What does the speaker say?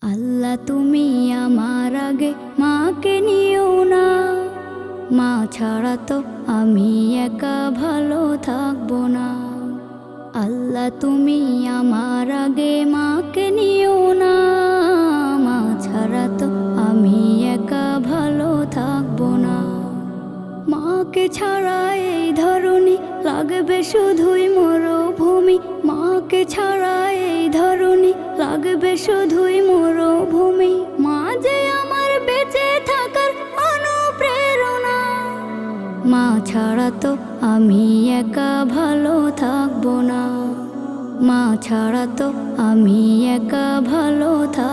আল্লাহ তুমি আমার আগে মাকে নিও না, মা ছাড়া তো আমি একা ভালো থাকবো না। আল্লাহ তুমি আমার আগে মাকে নিও না, মা ছাড়া তো আমি একা ভালো থাকবো না। মাকে ছাড়া এই ধরনী লাগবে শুধুই মরুভূমি, মাকে ছাড়া এই ধরনী লাগবে শুধুই মরুভূমি। মা যে আমার বেঁচে থাকার অনুপ্রেরণা, মা ছাড়া তো আমি একা ভালো থাকবো না, মা ছাড়া তো আমি একা ভালো থাকবো